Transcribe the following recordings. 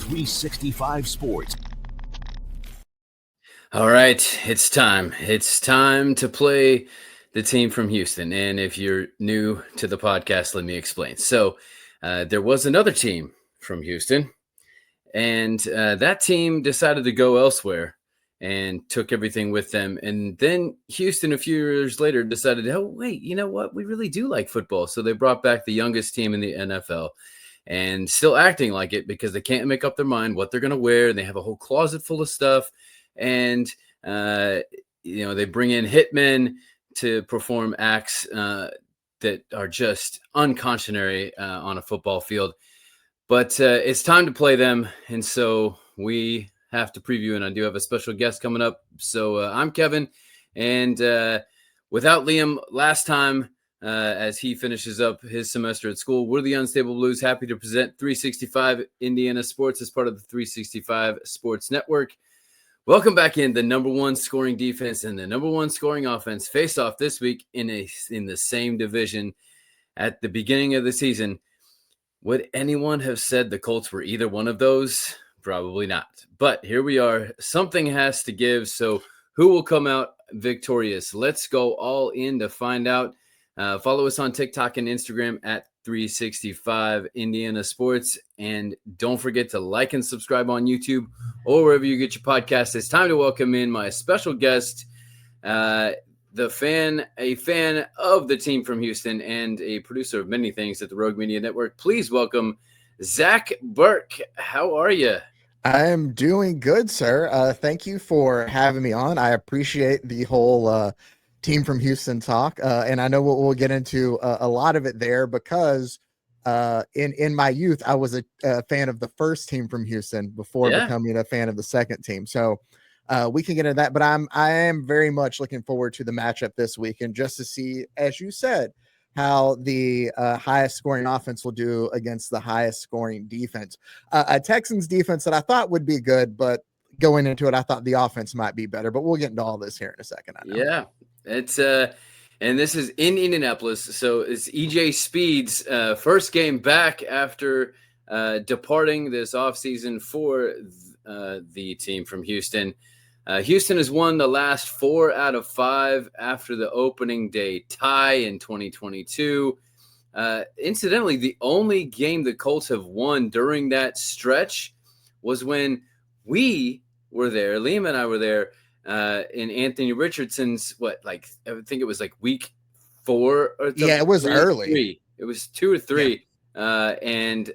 365 Sports. All right, it's time. It's time to play the team from Houston. And if you're new to the podcast, let me explain. So, there was another team from Houston, and that team decided to go elsewhere and took everything with them. And then Houston, a few years later, decided, oh, wait, you know what? We really do like football. So they brought back the youngest team in the NFL and still acting like it because they can't make up their mind what they're going to wear. And they have a whole closet full of stuff. And, uh, they bring in hitmen to perform acts that are just unconscionable on a football field. But it's time to play them. And so we have to preview. And I do have a special guest coming up. So I'm Kevin. And without Liam last time, as he finishes up his semester at school, we're the Unstable Blues. Happy to present 365 Indiana Sports as part of the 365 Sports Network. Welcome back in. The number one scoring defense and the number one scoring offense faced off this week in the same division at the beginning of the season. Would anyone have said the Colts were either one of those? Probably not. But here we are. Something has to give. So who will come out victorious? Let's go all in to find out. Follow us on TikTok and Instagram at 365 Indiana Sports. And don't forget to like and subscribe on YouTube or wherever you get your podcast. It's time to welcome in my special guest, a fan of the team from Houston and a producer of many things at the Rogue Media Network. Please welcome Zach Burke. How are you? I am doing good, sir. Thank you for having me on. I appreciate the whole team from Houston talk. And I know we'll get into a lot of it there because in my youth, I was a fan of the first team from Houston before becoming a fan of the second team. So we can get into that, but I am very much looking forward to the matchup this week and just to see, as you said, how the highest scoring offense will do against the highest scoring defense. A Texans defense that I thought would be good, but going into it, I thought the offense might be better, but we'll get into all this here in a second. I know. Yeah, it's and this is in Indianapolis. So it's EJ Speed's first game back after departing this offseason for the team from Houston. Houston has won the last 4 out of 5 after the opening day tie in 2022. Incidentally, the only game the Colts have won during that stretch was when we were there. Liam and I were there in Anthony Richardson's, I think it was like week 4 or something. Yeah, it was early. 3. It was 2 or 3, and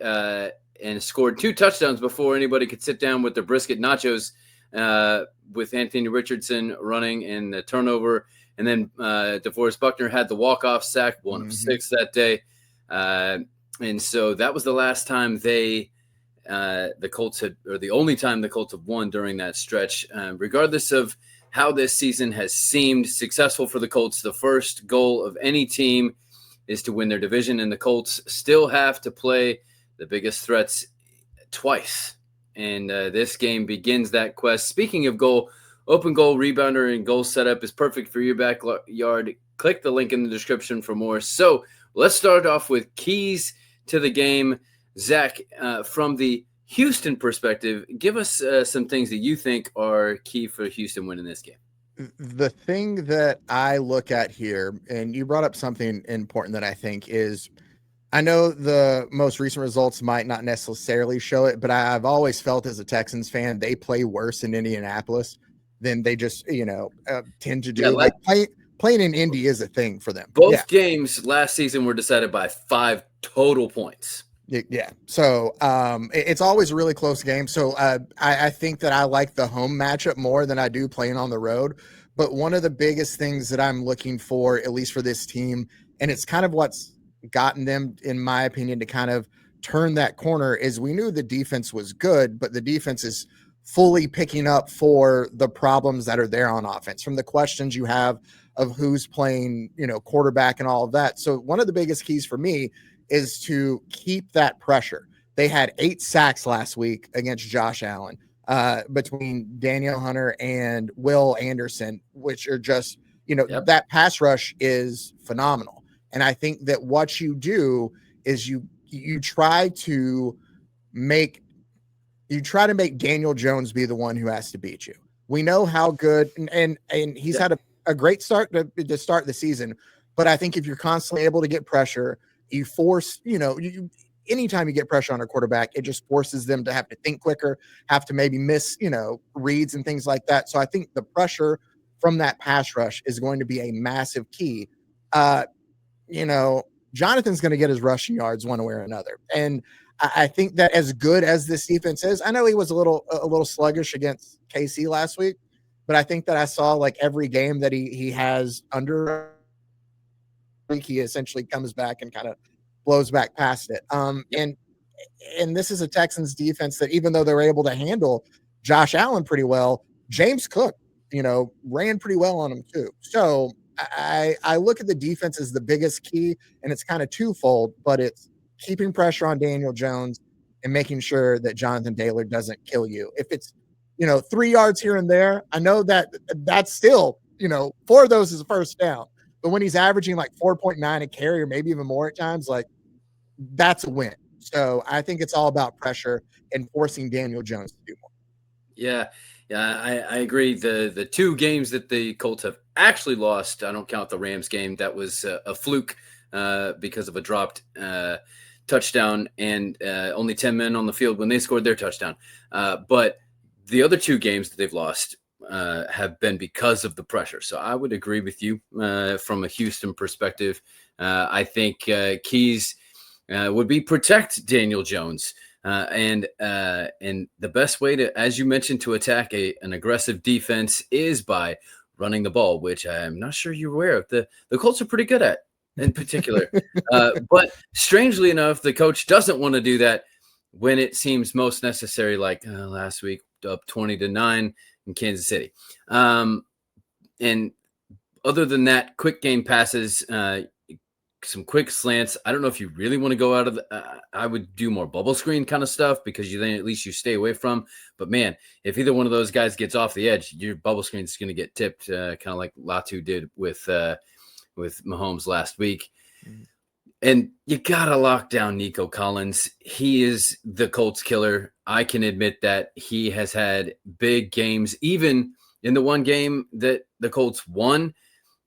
scored 2 touchdowns before anybody could sit down with their brisket nachos. With Anthony Richardson running and the turnover. And then DeForest Buckner had the walk-off sack, 1 of 6 that day. And so that was the last time the Colts had, or the only time the Colts have won during that stretch. Regardless of how this season has seemed successful for the Colts, the first goal of any team is to win their division, and the Colts still have to play the biggest threats twice. And this game begins that quest. Speaking of goal, open goal, rebounder, and goal setup is perfect for your backyard. Click the link in the description for more. So let's start off with keys to the game. Zach, from the Houston perspective, give us some things that you think are key for Houston winning this game. The thing that I look at here, and you brought up something important that I think is, I know the most recent results might not necessarily show it, but I've always felt as a Texans fan, they play worse in Indianapolis than they just, tend to do. Yeah, playing in Indy is a thing for them. Both games last season were decided by 5 total points. Yeah. So it's always a really close game. So I think that I like the home matchup more than I do playing on the road. But one of the biggest things that I'm looking for, at least for this team, and it's kind of what's gotten them, in my opinion, to kind of turn that corner, is we knew the defense was good, but the defense is fully picking up for the problems that are there on offense, from the questions you have of who's playing, quarterback and all of that. So one of the biggest keys for me is to keep that pressure. They had 8 sacks last week against Josh Allen, between Daniel Hunter and Will Anderson, which are just, that pass rush is phenomenal. And I think that what you do is you try to make you try to make Daniel Jones be the one who has to beat you. We know how good, and he's had a great start to start the season. But I think if you're constantly able to get pressure, you force, anytime you get pressure on a quarterback, it just forces them to have to think quicker, have to maybe miss, reads and things like that. So I think the pressure from that pass rush is going to be a massive key. Uh, Jonathan's going to get his rushing yards one way or another. And I think that as good as this defense is, I know he was a little sluggish against KC last week, but I think that I saw like every game that he has under week, he essentially comes back and kind of blows back past it. And this is a Texans defense that even though they're able to handle Josh Allen pretty well, James Cook, ran pretty well on him too. So I look at the defense as the biggest key, and it's kind of twofold, but it's keeping pressure on Daniel Jones and making sure that Jonathan Taylor doesn't kill you. If it's, 3 yards here and there, I know that that's still, 4 of those is a first down. But when he's averaging like 4.9 a carry or maybe even more at times, like that's a win. So I think it's all about pressure and forcing Daniel Jones to do more. Yeah, I agree. The 2 games that the Colts have actually lost, I don't count the Rams game. That was a fluke because of a dropped touchdown and only 10 men on the field when they scored their touchdown. But the other 2 games that they've lost have been because of the pressure. So I would agree with you from a Houston perspective. I think keys would be protect Daniel Jones. And the best way to, as you mentioned, to attack an aggressive defense is by running the ball, which I'm not sure you're aware of. The Colts are pretty good at in particular. But strangely enough, the coach doesn't want to do that when it seems most necessary, like last week up 20-9 in Kansas City. And other than that, quick game passes, some quick slants. I don't know if you really want to go out of the, I would do more bubble screen kind of stuff because then at least you stay away from. But man, if either one of those guys gets off the edge, your bubble screen is going to get tipped, kind of like Latu did with Mahomes last week. Mm-hmm. And you got to lock down Nico Collins. He is the Colts killer. I can admit that he has had big games, even in the one game that the Colts won.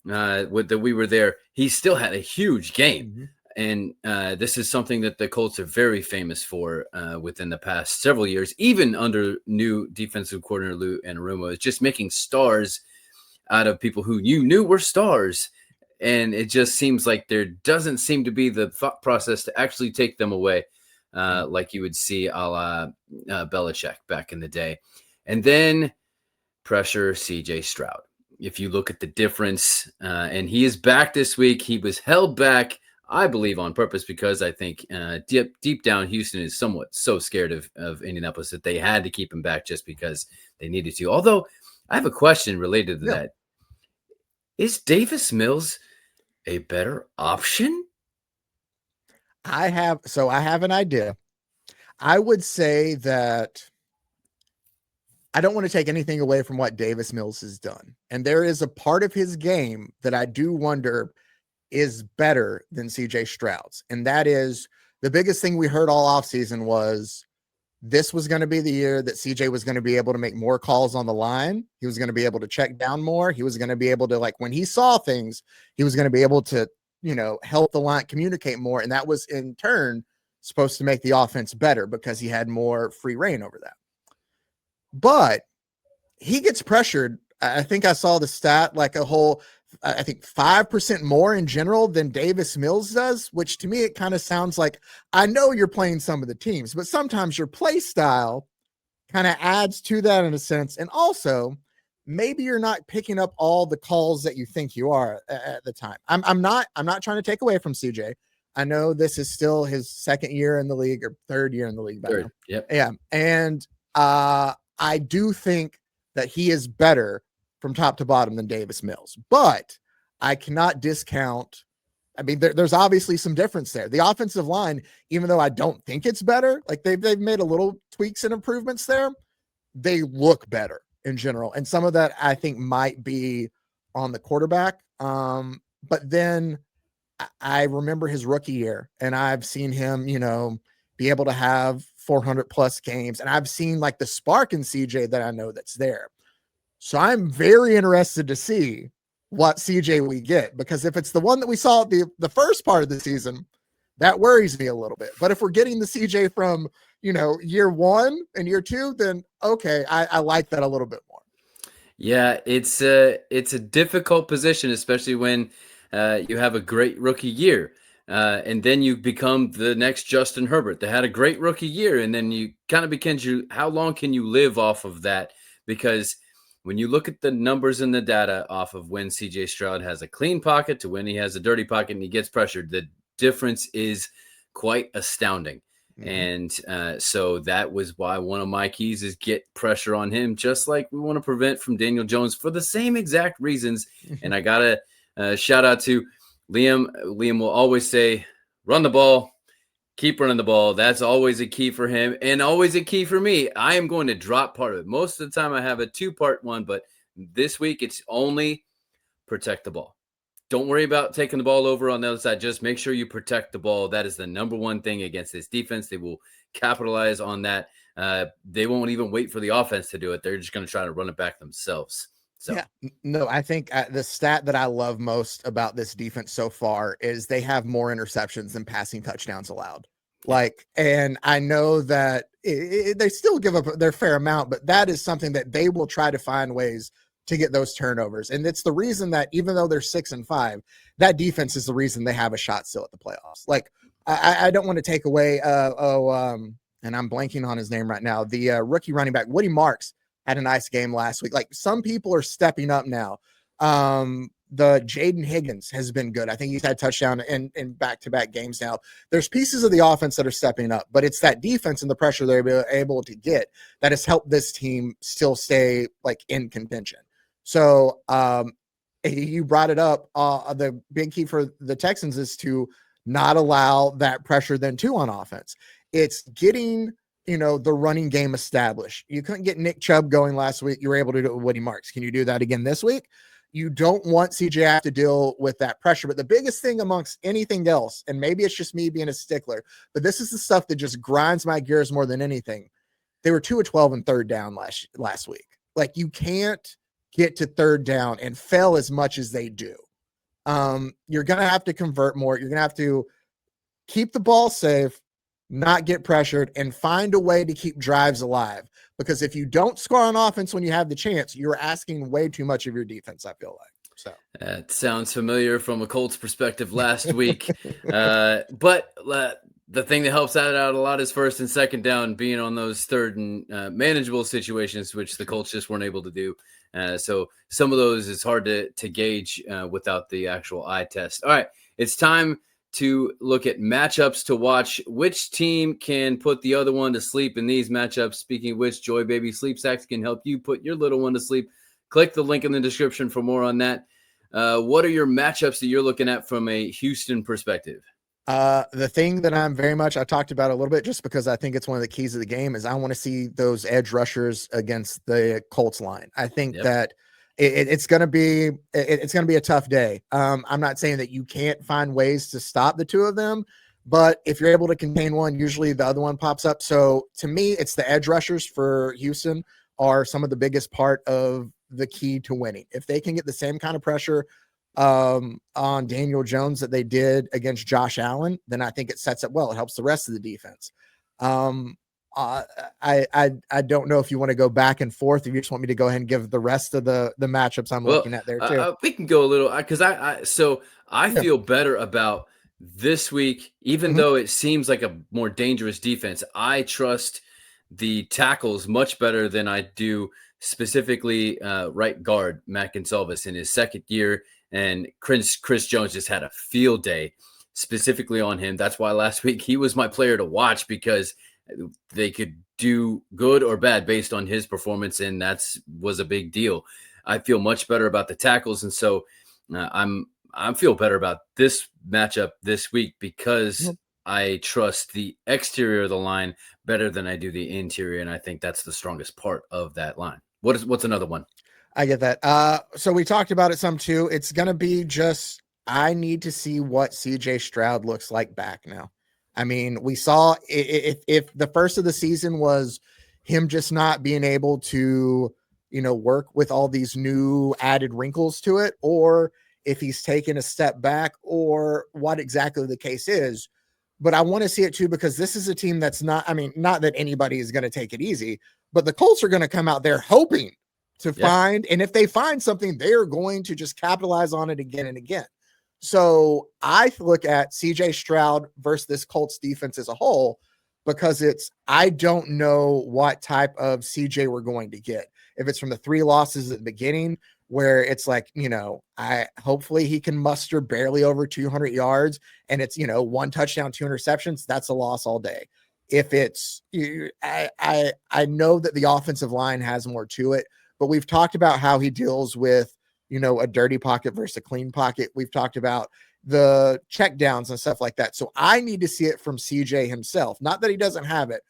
That we were there, he still had a huge game. Mm-hmm. And this is something that the Colts are very famous for within the past several years, even under new defensive coordinator Lou Anarumo, is just making stars out of people who you knew were stars. And it just seems like there doesn't seem to be the thought process to actually take them away like you would see a la Belichick back in the day. And then pressure CJ Stroud. If you look at the difference, and he is back this week, he was held back, I believe, on purpose because I think deep down Houston is somewhat so scared of Indianapolis that they had to keep him back just because they needed to. Although I have a question related to that. Is Davis Mills a better option? I have an idea. I would say that I don't want to take anything away from what Davis Mills has done. And there is a part of his game that I do wonder is better than CJ Stroud's. And that is the biggest thing we heard all offseason was this was going to be the year that CJ was going to be able to make more calls on the line. He was going to be able to check down more. He was going to be able to, like, when he saw things, he was going to be able to, help the line communicate more. And that was in turn supposed to make the offense better because he had more free reign over that. But he gets pressured. I think I saw the stat like a whole, I think 5% more in general than Davis Mills does, which to me, it kind of sounds like, I know you're playing some of the teams, but sometimes your play style kind of adds to that in a sense. And also maybe you're not picking up all the calls that you think you are at the time. I'm not trying to take away from CJ. I know this is still his second year in the league or third year in the league. Third, yep. Yeah. And, I do think that he is better from top to bottom than Davis Mills, but I cannot discount. I mean, there's obviously some difference there. The offensive line, even though I don't think it's better, like they've made a little tweaks and improvements there, they look better in general. And some of that I think might be on the quarterback. But then I remember his rookie year and I've seen him, be able to have 400 plus games, and I've seen like the spark in CJ that I know that's there. So I'm very interested to see what CJ we get, because if it's the one that we saw at the first part of the season, that worries me a little bit. But if we're getting the CJ from, year 1 and year 2, then okay, I like that a little bit more. Yeah, it's a difficult position, especially when you have a great rookie year. And then you become the next Justin Herbert. They had a great rookie year, and then you kind of begin to, how long can you live off of that? Because when you look at the numbers and the data off of when CJ Stroud has a clean pocket to when he has a dirty pocket and he gets pressured, the difference is quite astounding. Mm-hmm. And so that was why one of my keys is get pressure on him, just like we want to prevent from Daniel Jones for the same exact reasons. And I got to shout out to Liam. Liam will always say, run the ball, keep running the ball. That's always a key for him and always a key for me. I am going to drop part of it. Most of the time I have a 2-part one, but this week it's only protect the ball. Don't worry about taking the ball over on the other side. Just make sure you protect the ball. That is the number one thing against this defense. They will capitalize on that. They won't even wait for the offense to do it. They're just going to try to run it back themselves. So. Yeah, no, I think the stat that I love most about this defense so far is they have more interceptions than passing touchdowns allowed. And I know that they still give up their fair amount, but that is something that they will try to find ways to get those turnovers. And it's the reason that even though they're 6-5, that defense is the reason they have a shot still at the playoffs. I don't want to take away, and I'm blanking on his name right now, the rookie running back, Woody Marks, had a nice game last week. Some people are stepping up now. The Jaden Higgins has been good. I think he's had touchdown in back-to-back games now. There's pieces of the offense that are stepping up, but it's that defense and the pressure they're able to get that has helped this team still stay in contention. So you brought it up. The big key for the Texans is to not allow that pressure then too on offense. It's getting the running game established. You couldn't get Nick Chubb going last week. You were able to do it with Woody Marks. Can you do that again this week? You don't want CJ to have to deal with that pressure. But the biggest thing amongst anything else, and maybe it's just me being a stickler, but this is the stuff that just grinds my gears more than anything. They were 2 of 12 in third down last week. You can't get to third down and fail as much as they do. You're going to have to convert more. You're going to have to keep the ball safe, not get pressured, and find a way to keep drives alive. Because if you don't score on offense when you have the chance, you're asking way too much of your defense, I feel like. So that sounds familiar from a Colts perspective last week. But the thing that helps that out a lot is first and second down being on those third and manageable situations, which the Colts just weren't able to do. So some of those is hard to gauge without the actual eye test. All right, it's time to look at matchups to watch. Which team can put the other one to sleep in these matchups? Speaking of which, Joy Baby Sleep Sacks can help you put your little one to sleep. Click the link in the description for more on that. What are your matchups that you're looking at from a Houston perspective? The thing that I'm very much, I talked about a little bit just because I think it's one of the keys of the game, is I want to see those edge rushers against the Colts line. I think that it's going to be a tough day. I'm not saying that you can't find ways to stop the two of them, but if you're able to contain one, usually the other one pops up. So to me, it's the edge rushers for Houston are some of the biggest part of the key to winning. If they can get the same kind of pressure on Daniel Jones that they did against Josh Allen, then I think it sets up well. It helps the rest of the defense. I don't know if you want to go back and forth, if you just want me to go ahead and give the rest of the matchups I'm looking at there too. We can go a little, because I feel better about this week, even though it seems like a more dangerous defense. I trust the tackles much better than I do specifically right guard Matt Gonsalves in his second year, and Chris Jones just had a field day specifically on him. That's why last week he was my player to watch, because they could do good or bad based on his performance, and was a big deal. I feel much better about the tackles, and so I feel better about this matchup this week because I trust the exterior of the line better than I do the interior, and I think that's the strongest part of that line. What's another one? I get that. So we talked about it some too. It's going to be just, I need to see what CJ Stroud looks like back now. I mean, we saw if the first of the season was him just not being able to, work with all these new added wrinkles to it, or if he's taken a step back, or what exactly the case is. But I want to see it too, because this is a team that's not, I mean, not that anybody is going to take it easy, but the Colts are going to come out there hoping to find, and if they find something, they are going to just capitalize on it again and again. So I look at CJ Stroud versus this Colts defense as a whole, because I don't know what type of CJ we're going to get. If it's from the 3 losses at the beginning, where it's like, hopefully he can muster barely over 200 yards and it's, 1 touchdown, 2 interceptions, that's a loss all day. If it's, I know that the offensive line has more to it, but we've talked about how he deals with, a dirty pocket versus a clean pocket. We've talked about the check downs and stuff like that. So I need to see it from CJ himself. Not that he doesn't have it,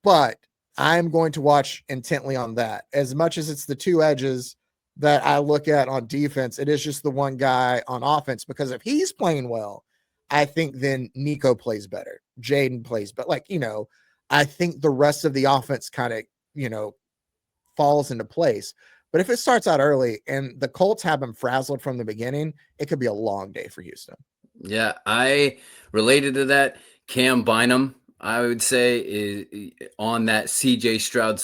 but I'm going to watch intently on that. As much as it's the 2 edges that I look at on defense, it is just the one guy on offense, because if he's playing well, I think then Nico plays better. Jaden plays, but I think the rest of the offense kind of, falls into place. But if it starts out early and the Colts have him frazzled from the beginning, it could be a long day for Houston. Yeah, I related to that. Cam Bynum, I would say, is on that CJ Stroud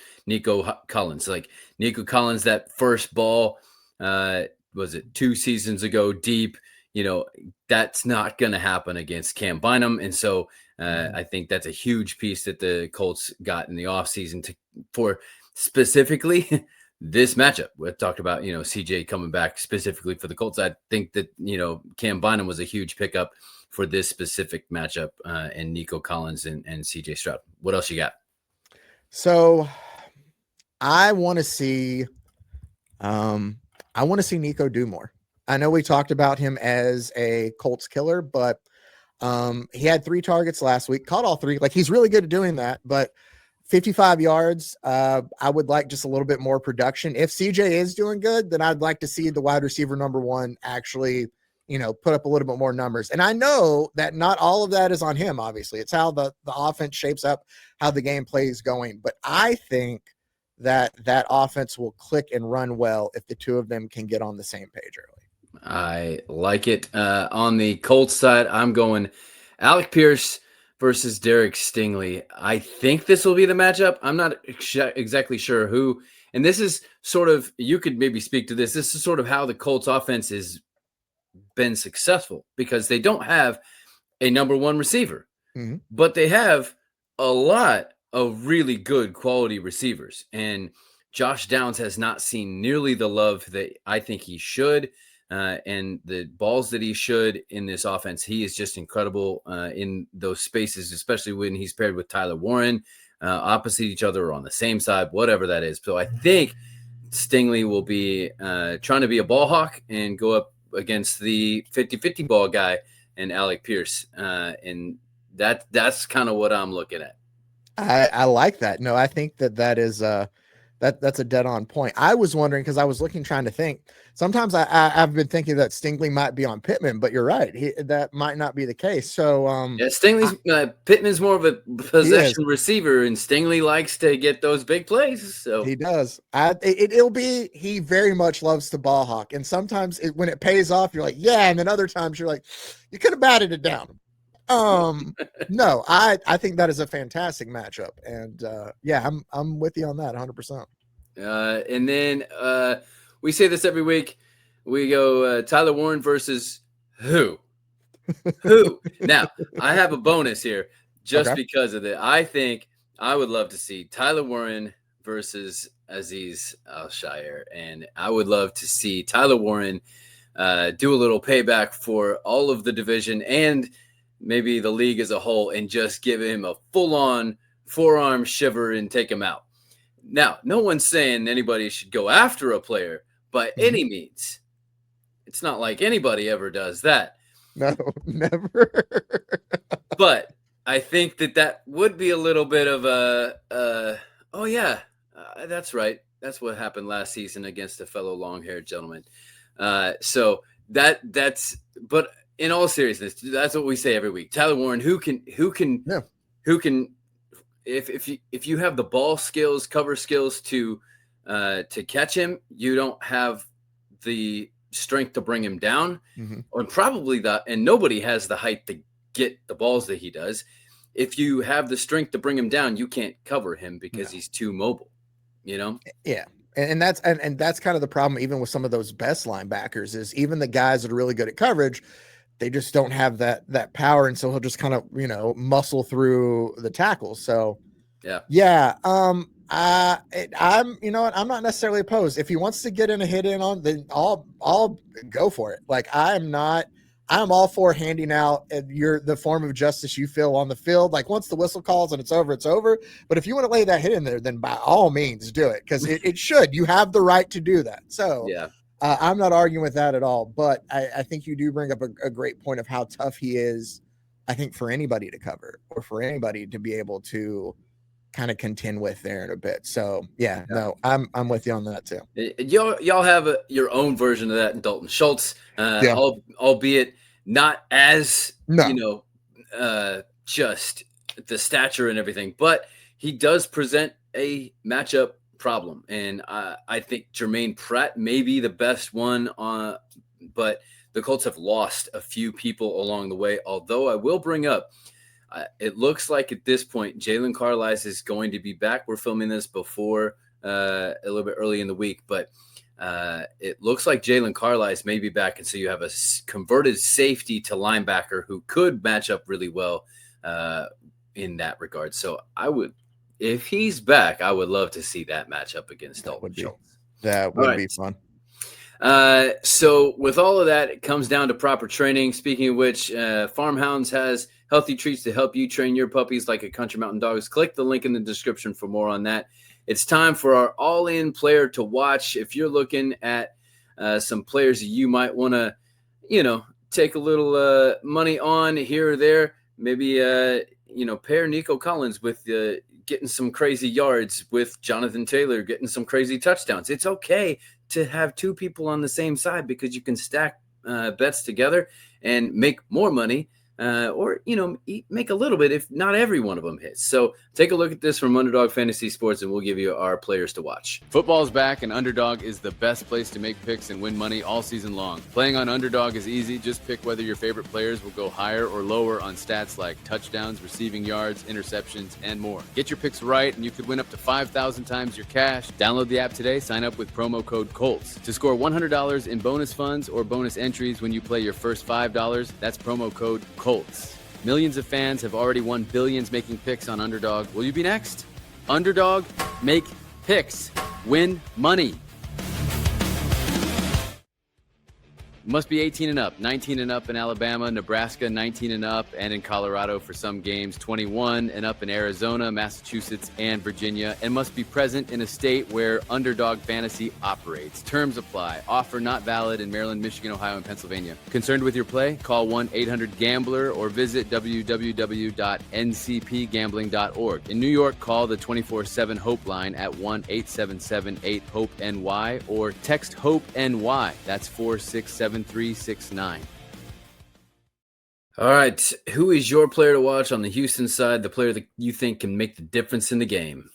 / Nico Collins. Like Nico Collins, that first ball, was it 2 seasons ago, deep, that's not going to happen against Cam Bynum. And so I think that's a huge piece that the Colts got in the offseason for specifically this matchup. We talked about, CJ coming back specifically for the Colts. I think that, Cam Bynum was a huge pickup for this specific matchup, and Nico Collins and CJ Stroud. What else you got? So I want to see Nico do more. I know we talked about him as a Colts killer, but he had 3 targets last week, caught all 3. Like, he's really good at doing that, but 55 yards. I would like just a little bit more production. If CJ is doing good, then I'd like to see the wide receiver number 1 actually, put up a little bit more numbers. And I know that not all of that is on him. Obviously, it's how the offense shapes up, how the game play is going. But I think that offense will click and run well if the 2 of them can get on the same page early. I like it. On the Colts side, I'm going Alec Pierce versus Derek Stingley. I think this will be the matchup. I'm not exactly sure who. And this is sort of, you could maybe speak to this. This is sort of how the Colts offense has been successful, because they don't have a number 1 receiver, but they have a lot of really good quality receivers. And Josh Downs has not seen nearly the love that I think he should. And the balls that he should in this offense, he is just incredible in those spaces, especially when he's paired with Tyler Warren, opposite each other or on the same side, whatever that is. So I think Stingley will be trying to be a ball hawk and go up against the 50-50 ball guy and Alec Pierce. And that's kind of what I'm looking at. I like that. No, I think that is that's a dead on point. I was wondering, because I was trying to think. Sometimes I've been thinking that Stingley might be on Pittman, but you're right. That might not be the case. So yeah, Stingley's Pittman's more of a possession receiver, and Stingley likes to get those big plays. So he does. He very much loves to ball hawk, and sometimes when it pays off, you're like, yeah, and then other times you're like, you could have batted it down. No, I think that is a fantastic matchup, and yeah, I'm with you on that 100%. And then we say this every week. We go Tyler Warren versus who? Who? Now, I have a bonus here just because of that. I think I would love to see Tyler Warren versus Azeez Al-Shaair, and I would love to see Tyler Warren do a little payback for all of the division and maybe the league as a whole, and just give him a full-on forearm shiver and take him out. Now, no one's saying anybody should go after a player by any means. It's not like anybody ever does that. No, never. But I think that would be a little bit of oh yeah, that's right. That's what happened last season against a fellow long-haired gentleman. So but in all seriousness, that's what we say every week. Tyler Warren, who can, Yeah. if you have the ball skills, cover skills to catch him, you don't have the strength to bring him down, or probably and nobody has the height to get the balls that he does. If you have the strength to bring him down, you can't cover him because he's too mobile, you know? Yeah. And that's kind of the problem, even with some of those best linebackers, is even the guys that are really good at coverage, they just don't have that power. And so he'll just kind of, muscle through the tackles. So yeah. I'm, I'm not necessarily opposed. If he wants to get in a hit in on, then I'll go for it. Like I'm all for handing out the form of justice you feel on the field. Like once the whistle calls and it's over, it's over. But if you want to lay that hit in there, then by all means do it. Cause it should, you have the right to do that. So yeah. I'm not arguing with that at all, but I think you do bring up a great point of how tough he is. I think for anybody to cover or for anybody to be able to kind of contend with there in a bit. So no, I'm with you on that too. Y'all have your own version of that in Dalton Schultz, albeit not as just the stature and everything, but he does present a matchup problem, and I think Jermaine Pratt may be the best one but the Colts have lost a few people along the way. Although I will bring up, it looks like at this point Jalen Carlisle is going to be back. We're filming this before a little bit early in the week, but it looks like Jalen Carlisle may be back, and so you have a converted safety to linebacker who could match up really well in that regard. So if he's back, I would love to see that matchup against Dalton Schultz. That would be fun. So with all of that, it comes down to proper training. Speaking of which, Farmhounds has healthy treats to help you train your puppies like a Country Mountain Dogs. Click the link in the description for more on that. It's time for our all-in player to watch. If you're looking at some players you might want to, take a little money on here or there, maybe pair Nico Collins with getting some crazy yards, with Jonathan Taylor getting some crazy touchdowns. It's okay to have two people on the same side because you can stack bets together and make more money, or make a little bit if not every one of them hits. So take a look at this from Underdog Fantasy Sports, and we'll give you our players to watch. Football's back, and Underdog is the best place to make picks and win money all season long. Playing on Underdog is easy. Just pick whether your favorite players will go higher or lower on stats like touchdowns, receiving yards, interceptions, and more. Get your picks right, and you could win up to 5,000 times your cash. Download the app today. Sign up with promo code COLTS to score $100 in bonus funds or bonus entries when you play your first $5. That's promo code COLTS. Millions of fans have already won billions making picks on Underdog. Will you be next? Underdog, make picks, win money. Must be 18 and up, 19 and up in Alabama, Nebraska, 19 and up, and in Colorado for some games, 21 and up in Arizona, Massachusetts, and Virginia, and must be present in a state where Underdog Fantasy operates. Terms apply. Offer not valid in Maryland, Michigan, Ohio, and Pennsylvania. Concerned with your play? Call 1-800-GAMBLER or visit www.ncpgambling.org. In New York, call the 24/7 HOPE line at 1-877-8-HOPE-NY or text HOPE-NY. That's 467-369. All right. Who is your player to watch on the Houston side, the player that you think can make the difference in the game?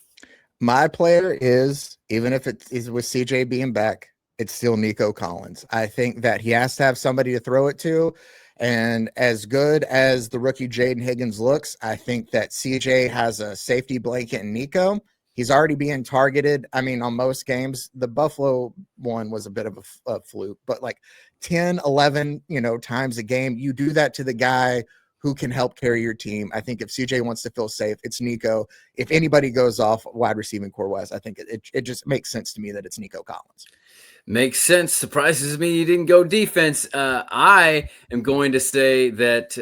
My player is, even if it is with CJ being back, it's still Nico Collins. I think that he has to have somebody to throw it to. And as good as the rookie Jaden Higgins looks, I think that CJ has a safety blanket in Nico. He's already being targeted. I mean, on most games, the Buffalo one was a bit of a fluke, but like 10, 11, times a game, you do that to the guy who can help carry your team. I think if CJ wants to feel safe, it's Nico. If anybody goes off wide receiving core wise, I think it just makes sense to me that it's Nico Collins. Makes sense. Surprises me you didn't go defense. I am going to say that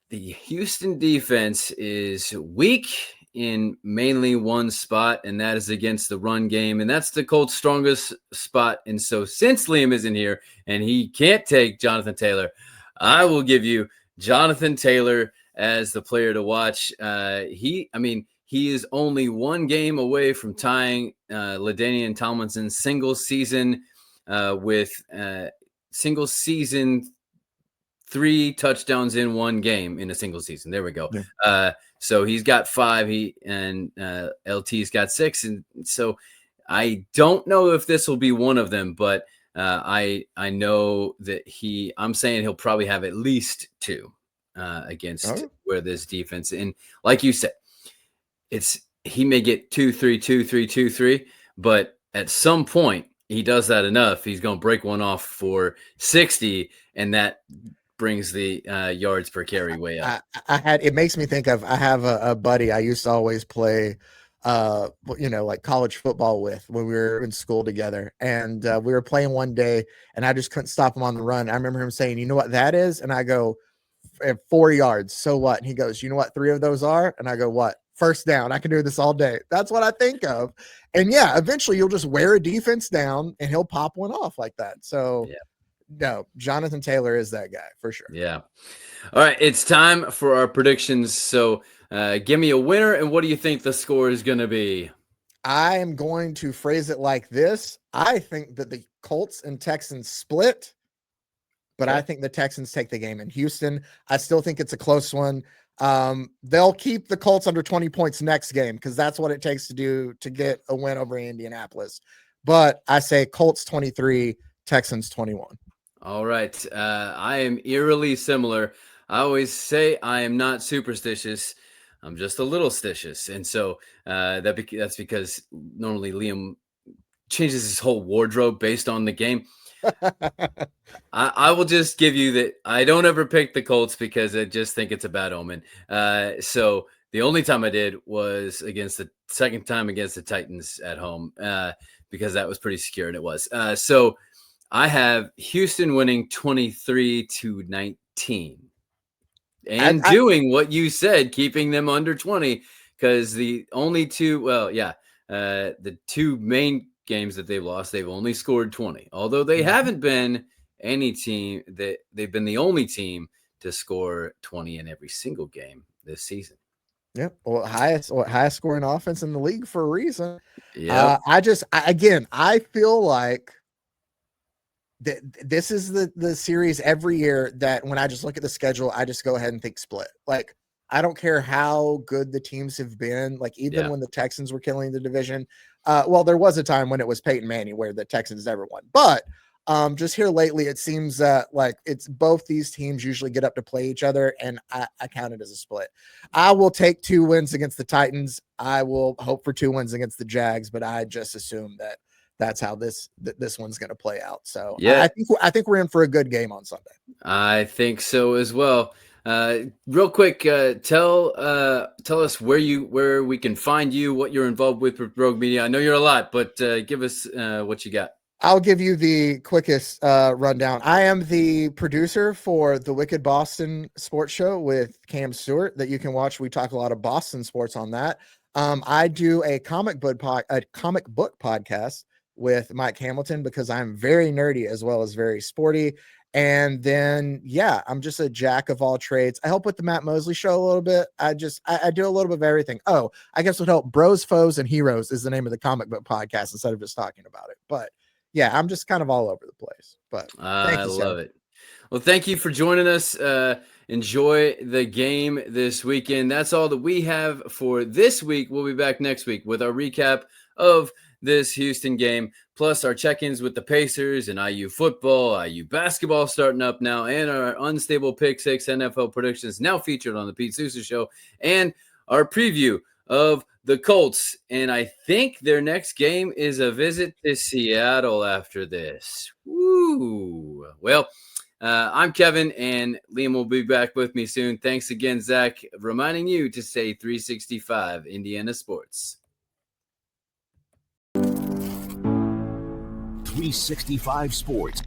the Houston defense is weak in mainly one spot, and that is against the run game, and that's the Colts' strongest spot. And so since Liam isn't here and he can't take Jonathan Taylor, I will give you Jonathan Taylor as the player to watch. He is only one game away from tying LaDainian Tomlinson's single season with single season 3 touchdowns in one game in a single season. There we go. Yeah. So he's got 5. LT's got 6, and so I don't know if this will be one of them, but I know that I'm saying he'll probably have at least 2 against where this defense, and like you said, he may get 2-3, 2-3, 2-3, but at some point he does that enough, he's going to break one off for 60, and that brings the yards per carry way up. It makes me think of, I have a buddy I used to always play like college football with when we were in school together, and we were playing one day and I just couldn't stop him on the run. I remember him saying, "You know what that is?" And I go, 4 yards. So what? And he goes, "You know what 3 of those are?" And I go, "What?" "First down. I can do this all day." That's what I think of. And yeah, eventually you'll just wear a defense down and he'll pop one off like that. So no, Jonathan Taylor is that guy for sure. Yeah. All right, it's time for our predictions. So give me a winner, and what do you think the score is going to be? I am going to phrase it like this. I think that the Colts and Texans split, but I think the Texans take the game in Houston. I still think it's a close one. They'll keep the Colts under 20 points next game because that's what it takes to get a win over Indianapolis. But I say Colts 23, Texans 21. All right. I am eerily similar. I always say I am not superstitious. I'm just a little stitious. And so that's because normally Liam changes his whole wardrobe based on the game. I will just give you that I don't ever pick the Colts because I just think it's a bad omen. So the only time I did was the second time against the Titans at home because that was pretty secure, and it was. So I have Houston winning 23-19 and doing what you said, keeping them under 20, because the only the 2 main games that they've lost, they've only scored 20, although they haven't been any team that they've been the only team to score 20 in every single game this season. Yep. Well, highest scoring offense in the league for a reason. Yeah. I feel like this is the series every year that when I just look at the schedule, I just go ahead and think split. Like, I don't care how good the teams have been. Like, even when the Texans were killing the division, there was a time when it was Peyton Manning where the Texans never won. But just here lately, it seems that like it's both these teams usually get up to play each other, and I count it as a split. I will take 2 wins against the Titans. I will hope for 2 wins against the Jags, but I just assume that that's how this one's going to play out. So I think we're in for a good game on Sunday. I think so as well. Real quick, tell us where we can find you, what you're involved with Rogue Media. I know you're a lot, but give us what you got. I'll give you the quickest rundown. I am the producer for the Wicked Boston Sports Show with Cam Stewart that you can watch. We talk a lot of Boston sports on that. I do a comic book podcast with Mike Hamilton because I'm very nerdy as well as very sporty. And then, I'm just a jack of all trades. I help with the Matt Mosley Show a little bit. I do a little bit of everything. Oh, I guess what help Bros, Foes, and Heroes is the name of the comic book podcast instead of just talking about it. But I'm just kind of all over the place. But I love it. Well, thank you for joining us. Enjoy the game this weekend. That's all that we have for this week. We'll be back next week with our recap of this Houston game, plus our check-ins with the Pacers and IU football, IU basketball starting up now, and our Unstable Pick 6 NFL predictions now featured on the Pete Sousa Show, and our preview of the Colts. And I think their next game is a visit to Seattle after this. Woo! Well, I'm Kevin, and Liam will be back with me soon. Thanks again, Zach, reminding you to say 365 Indiana Sports. 365 Sports.